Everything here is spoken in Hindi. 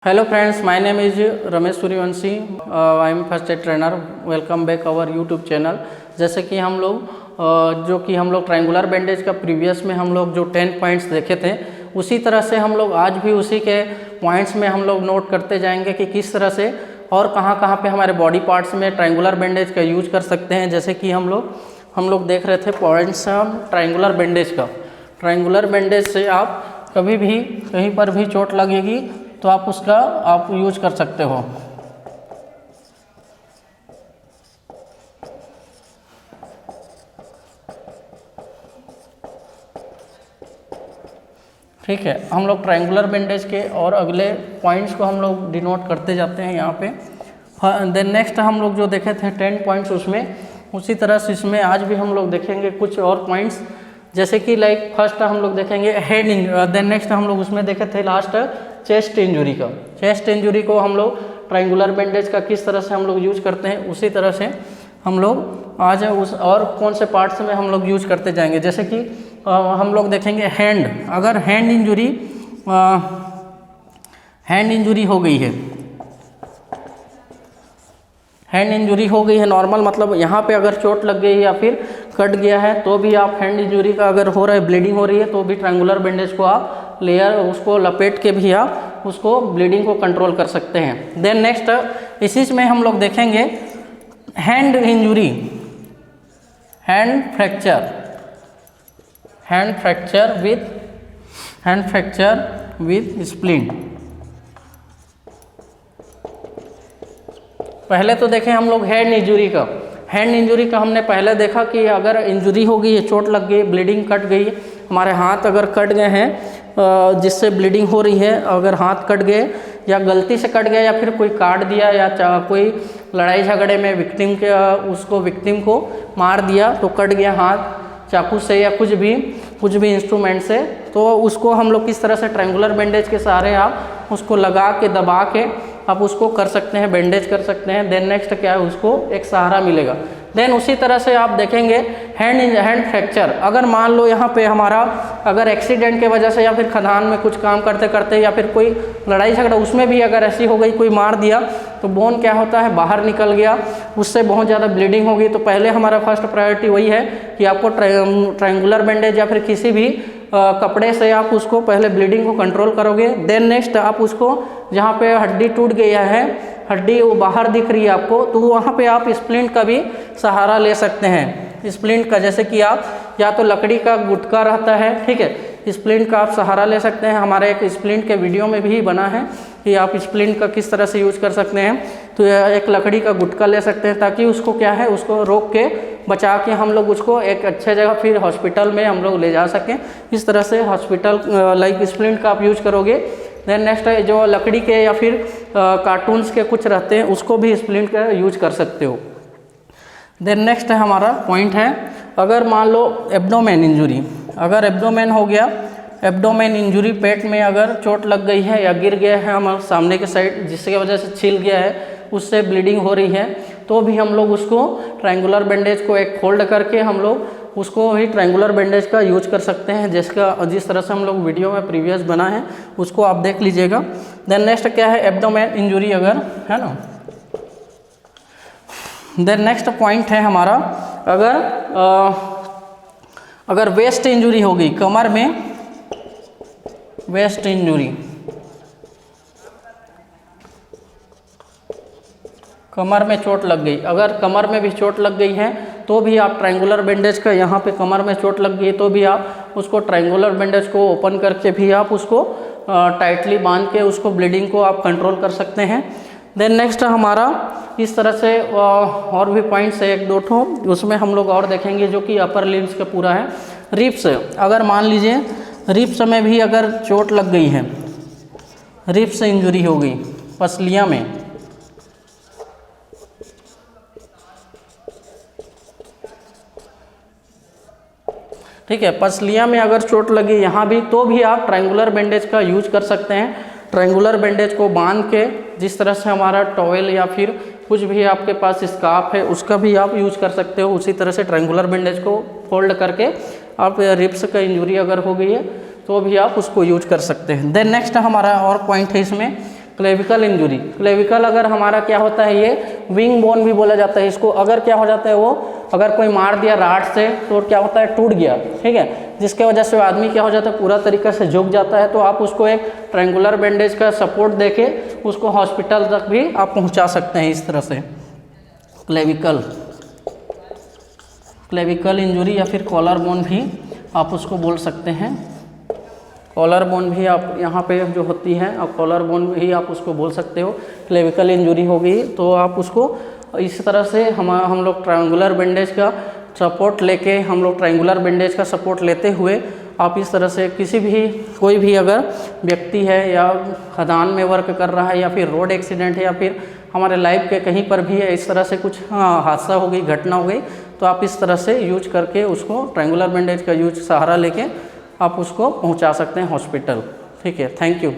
Hello friends, my name is Ramesh Suryavanshi. I am first aid trainer. Welcome back our YouTube channel. जैसे कि हम लोग ट्रायंगुलर बैंडेज का प्रीवियस में हम लोग जो 10 पॉइंट्स देखे थे, उसी तरह से हम लोग आज भी उसी के पॉइंट्स में हम लोग नोट करते जाएंगे कि किस तरह से और कहाँ पे हमारे बॉडी पार्ट्स में ट्रायंगुलर बैंडेज का यूज कर सकते हैं। जैसे कि हम लोग देख रहे थे पॉइंट्स ट्रायंगुलर बैंडेज का। ट्रायंगुलर बैंडेज से आप कभी भी कहीं पर भी चोट लगेगी तो आप उसका यूज कर सकते हो। ठीक है, हम लोग ट्रायंगुलर बैंडेज के और अगले पॉइंट्स को हम लोग डिनोट करते जाते हैं यहाँ पे। देन नेक्स्ट हम लोग जो देखे थे 10 पॉइंट्स, उसमें उसी तरह से इसमें आज भी हम लोग देखेंगे कुछ और पॉइंट्स। जैसे कि लाइक फर्स्ट हम लोग देखेंगे हेड इंजरी। देन नेक्स्ट हम लोग उसमें देखे थे लास्ट चेस्ट इंजरी का। चेस्ट इंजरी को हम लोग ट्रायंगुलर बैंडेज का किस तरह से हम लोग यूज करते हैं, उसी तरह से हम लोग आज उस और कौन से पार्ट्स में हम लोग यूज करते जाएंगे। जैसे कि हम लोग देखेंगे हैंड। अगर हैंड इंजरी हो गई है, हैंड इंजरी हो गई है नॉर्मल, मतलब यहाँ पे अगर चोट लग गई या फिर कट गया है, तो भी आप हैंड इंजरी का अगर हो रहा है, ब्लीडिंग हो रही है, तो भी ट्रायंगुलर बैंडेज को आप उसको लपेट के भी आप उसको ब्लीडिंग को कंट्रोल कर सकते हैं। देन नेक्स्ट इसी में हम लोग देखेंगे hand injury, hand fracture with splint. पहले तो देखें हम लोग हैंड इंजरी का हमने पहले देखा कि अगर इंजरी हो गई है, चोट लग गई, ब्लीडिंग कट गई, हमारे हाथ अगर कट गए हैं जिससे ब्लीडिंग हो रही है, अगर हाथ कट गए या गलती से कट गया या फिर कोई काट दिया या कोई लड़ाई झगड़े में विक्टिम को मार दिया तो कट गया हाथ चाकू से या कुछ भी इंस्ट्रूमेंट से, तो उसको हम लोग किस तरह से ट्रायंगुलर बैंडेज के सहारे आप उसको लगा के दबा के आप उसको कर सकते हैं, बैंडेज कर सकते हैं। देन नेक्स्ट क्या है, उसको एक सहारा मिलेगा। देन उसी तरह से आप देखेंगे हैंड फ्रैक्चर। अगर मान लो यहाँ पे हमारा अगर एक्सीडेंट के वजह से या फिर खदान में कुछ काम करते करते या फिर कोई लड़ाई झगड़ा उसमें भी अगर ऐसी हो गई, कोई मार दिया, तो बोन क्या होता है, बाहर निकल गया, उससे बहुत ज़्यादा ब्लीडिंग होगी, तो पहले हमारा फर्स्ट प्रायोरिटी वही है कि आपको ट्रायंगुलर बैंडेज या फिर किसी भी कपड़े से आप उसको पहले ब्लीडिंग को कंट्रोल करोगे। देन नेक्स्ट आप उसको जहाँ पे हड्डी टूट गया है, हड्डी वो बाहर दिख रही है आपको, तो वहाँ पे आप स्प्लिंट का भी सहारा ले सकते हैं। स्प्लिंट का जैसे कि आप या तो लकड़ी का गुटका रहता है, ठीक है, स्प्लिंट का आप सहारा ले सकते हैं। हमारे एक स्प्लिंट के वीडियो में भी बना है कि आप स्प्लिंट का किस तरह से यूज कर सकते हैं। तो एक लकड़ी का गुटका ले सकते हैं ताकि उसको क्या है, उसको रोक के बचा के हम लोग उसको एक अच्छे जगह फिर हॉस्पिटल में हम लोग ले जा सकें। इस तरह से हॉस्पिटल लाइक स्प्लिंट का आप यूज करोगे। देन नेक्स्ट जो लकड़ी के या फिर कार्टून्स के कुछ रहते हैं, उसको भी स्प्लिंट का यूज कर सकते हो। देन नेक्स्ट हमारा पॉइंट है, अगर मान लो एब्डोमेन इंजरी, अगर एब्डोमेन हो गया, एब्डोमेन इंजरी, पेट में अगर चोट लग गई है या गिर गया है हमारे सामने के साइड, जिसकी वजह से छिल गया है, उससे ब्लीडिंग हो रही है, तो भी हम लोग उसको ट्रायंगुलर बैंडेज को एक फोल्ड करके हम लोग उसको ही ट्रायंगुलर बैंडेज का यूज कर सकते हैं, जिस तरह से हम लोग वीडियो में प्रीवियस बना है उसको आप देख लीजिएगा। देन नेक्स्ट क्या है, एब्डोमेन इंजरी अगर है ना। देन नेक्स्ट पॉइंट है हमारा, अगर वेस्ट इंजरी हो गई, कमर में वेस्ट इंजरी, कमर में चोट लग गई, अगर कमर में भी चोट लग गई है तो भी आप ट्रायंगुलर बैंडेज का, यहाँ पे कमर में चोट लग गई है तो भी आप उसको ट्रायंगुलर बैंडेज को ओपन करके भी आप उसको टाइटली बांध के उसको ब्लीडिंग को आप कंट्रोल कर सकते हैं। देन नेक्स्ट हमारा इस तरह से और भी पॉइंट्स है एक दो ठो, उसमें हम लोग और देखेंगे जो कि अपर लिम्स का पूरा है। रिब्स, अगर मान लीजिए रिब्स में भी अगर चोट लग गई है, रिब्स इंजरी हो गई पसलियाँ में, ठीक है, पसलियाँ में अगर चोट लगी यहाँ भी, तो भी आप ट्रायंगुलर बैंडेज का यूज कर सकते हैं। ट्रायंगुलर बैंडेज को बांध के, जिस तरह से हमारा टॉवेल या फिर कुछ भी आपके पास स्कार्फ है उसका भी आप यूज कर सकते हो, उसी तरह से ट्रायंगुलर बैंडेज को फोल्ड करके आप रिब्स का इंजरी अगर हो गई है तो भी आप उसको यूज कर सकते हैं। देन नेक्स्ट हमारा और पॉइंट है इसमें क्लेविकल इंजुरी, क्लेविकल अगर हमारा क्या होता है, ये विंग बोन भी बोला जाता है इसको। अगर क्या हो जाता है वो, अगर कोई मार दिया राड से तो क्या होता है, टूट गया, ठीक है, जिसके वजह से आदमी क्या हो जाता है, पूरा तरीक़ा से झुक जाता है। तो आप उसको एक ट्रायंगुलर बैंडेज का सपोर्ट देके उसको हॉस्पिटल तक भी आप पहुंचा सकते हैं इस तरह से। क्लेविकल इंजुरी या फिर कॉलर बोन भी आप उसको बोल सकते हैं। कॉलर बोन भी आप यहाँ पे जो होती है, आप कॉलर बोन भी आप उसको बोल सकते हो। क्लेविकल इंजुरी हो गई तो आप उसको इस तरह से हम लोग ट्रायंगुलर बैंडेज का सपोर्ट लेके, हम लोग ट्रायंगुलर बैंडेज का सपोर्ट लेते हुए आप इस तरह से कोई भी अगर व्यक्ति है या खदान में वर्क कर रहा है या फिर रोड एक्सीडेंट है या फिर हमारे लाइफ के कहीं पर भी इस तरह से कुछ हादसा हो गई, घटना हो गई, तो आप इस तरह से यूज करके उसको ट्रायंगुलर बैंडेज का यूज सहारा लेके आप उसको पहुंचा सकते हैं हॉस्पिटल। ठीक है, थैंक यू।